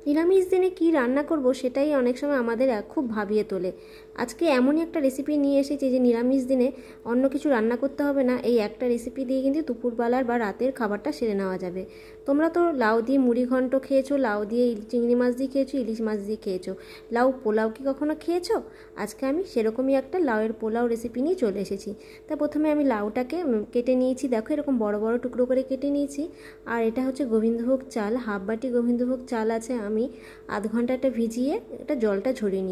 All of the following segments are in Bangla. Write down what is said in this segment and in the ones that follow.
নিরামিষ দিনে কী রান্না করব সেটাই অনেক সময় আমাদের খুব ভাবিয়ে তোলে। আজকে এমনই একটা রেসিপি নিয়ে এসেছি যে নিরামিষ দিনে অন্য কিছু রান্না করতে হবে না, এই একটা রেসিপি দিয়ে কিন্তু দুপুরবেলার বা রাতের খাবারটা সেরে নেওয়া যাবে। তোমরা তো লাউ দিয়ে মুড়ি ঘন্ট খেয়েছো, লাউ দিয়ে চিংড়ি মাছ দিয়ে খেয়েছো, ইলিশ মাছ দিয়ে খেয়েছো, লাউ পোলাও কি কখনো খেয়েছো? আজকে আমি সেরকমই একটা লাউয়ের পোলাও রেসিপি নিয়ে চলে এসেছি। তা প্রথমে আমি লাউটাকে কেটে নিয়েছি, দেখো এরকম বড় বড় টুকরো করে কেটে নিয়েছি। আর এটা হচ্ছে গোবিন্দভোগ চাল, হাফ বাটি গোবিন্দভোগ চাল আছে, আমি আধ ঘন্টাটা ভিজিয়ে এটা জলটা ঝরিয়ে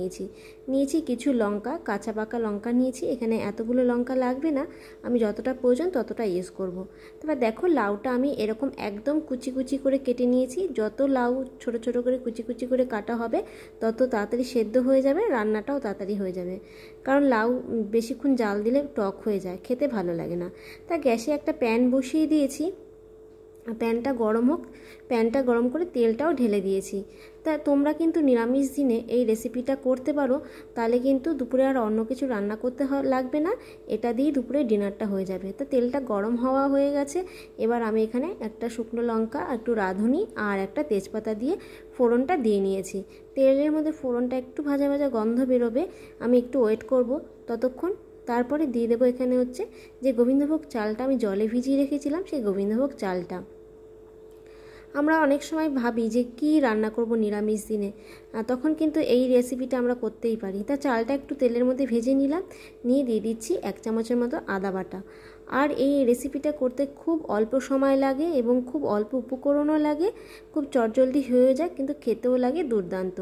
নিয়েছি কিছু লঙ্কা, কাঁচা পাকা লঙ্কা নিয়েছি। এখানে এতগুলো লঙ্কা লাগবে না, আমি যতটা প্রয়োজন ততটা ইউজ করব। তারপর দেখো লাউটা আমি এরকম একদম কুচি কুচি করে কেটে নিয়েছি। যত লাউ ছোট ছোট করে কুচি কুচি করে কাটা হবে তত তাড়াতাড়ি সেদ্ধ হয়ে যাবে, রান্নাটাও তাড়াতাড়ি হয়ে যাবে। কারণ লাউ বেশিক্ষণ জাল দিলে টক হয়ে যায়, খেতে ভালো লাগে না। তা গ্যাসে একটা প্যান বসিয়ে দিয়েছি, প্যানটা গরম হোক, প্যানটা গরম করে তেলটাও ঢেলে দিয়েছি। তা তোমরা কিন্তু নিরামিষ দিনে এই রেসিপিটা করতে পারো, তাহলে কিন্তু দুপুরে আর অন্য কিছু রান্না করতে লাগবে না, এটা দিয়েই দুপুরে ডিনারটা হয়ে যাবে। তো তেলটা গরম হওয়া হয়ে গেছে, এবার আমি এখানে একটা শুকনো লঙ্কা, একটু রাঁধুনি আর একটা তেজপাতা দিয়ে ফোড়নটা দিয়ে নিয়েছি। তেলের মধ্যে ফোড়নটা একটু ভাজা ভাজা গন্ধ বেরোবে, আমি একটু ওয়েট করব ততক্ষণ। তারপরে দিয়ে দেবো এখানে হচ্ছে যে গোবিন্দভোগ চালটা আমি জলে ভিজিয়ে রেখেছিলাম, সেই গোবিন্দভোগ চালটা। আমরা অনেক সময় ভাবি যে কি রান্না করব নিরামিষ দিনে, তখন কিন্তু এই রেসিপিটা আমরা করতেই পারি। তা চালটা একটু তেলের মধ্যে ভেজে নিলাম, নিয়ে দিয়ে দিচ্ছি 1 চামচের মতো আদা বাটা। আর এই রেসিপিটা করতে খুব অল্প সময় লাগে এবং খুব অল্প উপকরণও লাগে, খুব চটজলদি হয়ে যায়, কিন্তু খেতেও লাগে দুর্দান্ত।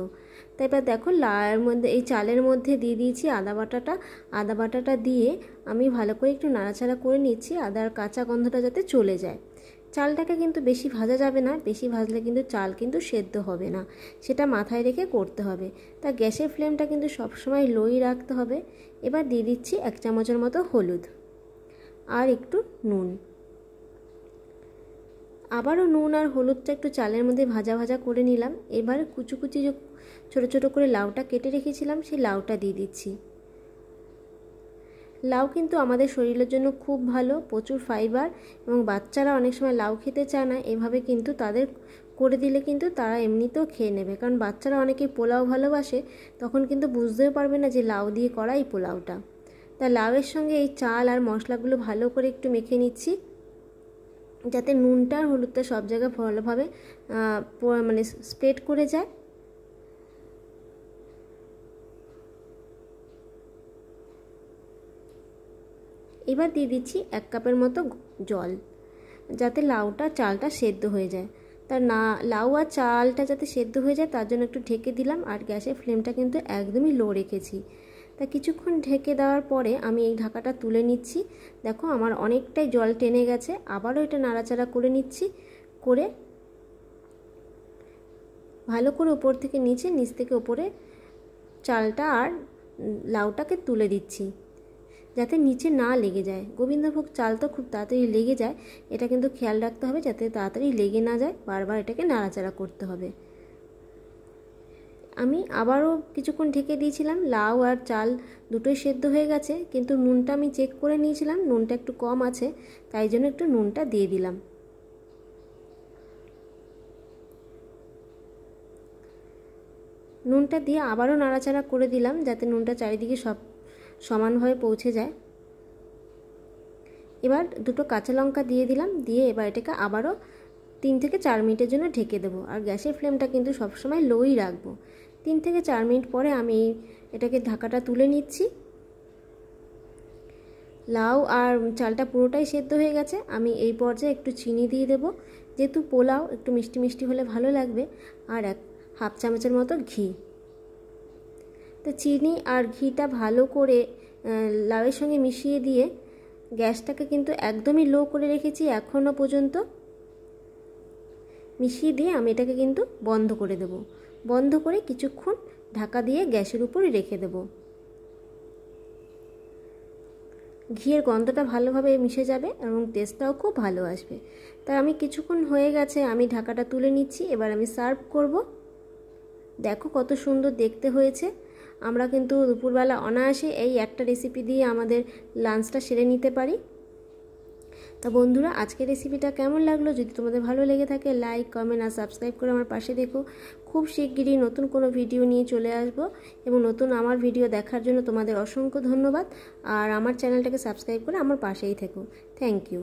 তাই এবার দেখো লাউয়ের মধ্যে, এই চালের মধ্যে দিয়ে দিয়েছি আদা বাটাটা দিয়ে আমি ভালো করে একটু নাড়াচাড়া করে নিচ্ছি, আদার কাঁচা গন্ধটা যাতে চলে যায়। চালটাকে কিন্তু বেশি ভাজা যাবে না, বেশি ভাজলে কিন্তু চাল কিন্তু সেদ্ধ হবে না, সেটা মাথায় রেখে করতে হবে। তা গ্যাসের ফ্লেমটা কিন্তু সবসময় লোই রাখতে হবে। এবার দিয়ে দিচ্ছি 1 চামচের মতো হলুদ আর একটু নুন। আবারও নুন আর হলুদটা একটু চালের মধ্যে ভাজা ভাজা করে নিলাম। এবার কুচি কুচি যে ছোটো ছোটো করে লাউটা কেটে রেখেছিলাম, সেই লাউটা দিয়ে দিচ্ছি। লাউ কিন্তু আমাদের শরীরের জন্য খুব ভালো, প্রচুর ফাইবার, এবং বাচ্চারা অনেক সময় লাউ খেতে চায় না, এভাবে কিন্তু তাদের করে দিলে কিন্তু তারা এমনিতেও খেয়ে নেবে। কারণ বাচ্চারা অনেকেই পোলাও ভালোবাসে, তখন কিন্তু বুঝতেও পারবে না যে লাউ দিয়ে করা এই পোলাওটা। তা লাউয়ের সঙ্গে এই চাল আর মশলাগুলো ভালো করে একটু মেখে নিচ্ছি, যাতে নুনটা আর হলুদটা সব জায়গায় ভালোভাবে মানে স্প্রেড করে যায়। এবার দিয়ে দিচ্ছি 1 কাপের মতো জল, যাতে লাউটা চালটা সেদ্ধ হয়ে যায়। তার না লাউ আর চালটা যাতে সেদ্ধ হয়ে যায় তার জন্য একটু ঢেকে দিলাম, আর গ্যাসের ফ্লেমটা কিন্তু একদমই লো রেখেছি। তা কিছুক্ষণ ঢেকে দেওয়ার পরে আমি এই ঢাকাটা তুলে নিচ্ছি। দেখো আমার অনেকটাই জল টেনে গেছে, আবারও এটা নাড়াচাড়া করে নিচ্ছি, করে ভালো করে উপর থেকে নিচে, নিচ থেকে উপরে চালটা আর লাউটাকে তুলে দিচ্ছি, যাতে নিচে না লেগে যায়। গোবিন্দভোগ চাল তো খুব তাড়াতাড়ি লেগে যায়, এটা কিন্তু খেয়াল রাখতে হবে যাতে তাড়াতাড়ি লেগে না যায়, বারবার এটাকে নাড়াচাড়া করতে হবে। আমি আবারও কিছুক্ষণ ঢেকে দিয়েছিলাম, লাউ আর চাল দুটোই সেদ্ধ হয়ে গেছে, কিন্তু নুনটা আমি চেক করে নিয়েছিলাম, নুনটা একটু কম আছে, তাই জন্য একটু নুনটা দিয়ে দিলাম। নুনটা দিয়ে আবারও নাড়াচাড়া করে দিলাম, যাতে নুনটা চারিদিকে সব সমানভাবে পৌঁছে যায়। এবার দুটো কাঁচা লঙ্কা দিয়ে দিলাম, দিয়ে এবার এটাকে আবারও 3 থেকে 4 মিনিটের জন্য ঢেকে দেবো। আর গ্যাসের ফ্লেমটা কিন্তু সবসময় লোই রাখবো। 3 থেকে 4 মিনিট পরে আমি এটাকে ঢাকাটা তুলে নিচ্ছি। লাউ আর চালটা পুরোটাই সেদ্ধ হয়ে গেছে। আমি এই পর্যায়ে একটু চিনি দিয়ে দেবো, যেহেতু পোলাও একটু মিষ্টি মিষ্টি হলে ভালো লাগবে, আর হাফ চামচের মতো ঘি। তো চিনি আর ঘিটা ভালো করে লাউয়ের সঙ্গে মিশিয়ে দিয়ে গ্যাসটাকে কিন্তু একদমই লো করে রেখেছি এখনও পর্যন্ত। মিশিয়ে দিয়ে আমি এটাকে কিন্তু বন্ধ করে দেব, বন্ধ করে কিছুক্ষণ ঢাকা দিয়ে গ্যাসের উপরে রেখে দেব। ঘিয়ের গন্ধটা ভালোভাবে মিশে যাবে এবং টেস্টটাও খুব ভালো আসবে। তাই আমি কিছুক্ষণ হয়ে গেছে, আমি ঢাকাটা তুলে নিচ্ছি। এবার আমি সার্ভ করব। দেখো কত সুন্দর দেখতে হয়েছে। আমরা কিন্তু দুপুরবেলা অনায়াসে এই একটা রেসিপি দিয়ে আমাদের লাঞ্চটা সেরে নিতে পারি। তা বন্ধুরা, আজকের রেসিপিটা কেমন লাগলো? যদি তোমাদের ভালো লেগে থাকে লাইক, কমেন্ট আর সাবস্ক্রাইব করে আমার পাশে দেখো। খুব শিগগিরই নতুন কোনো ভিডিও নিয়ে চলে আসবো, এবং নতুন আমার ভিডিও দেখার জন্য তোমাদের অসংখ্য ধন্যবাদ। আর আমার চ্যানেলটাকে সাবস্ক্রাইব করে আমার পাশেই থেকো। Thank you.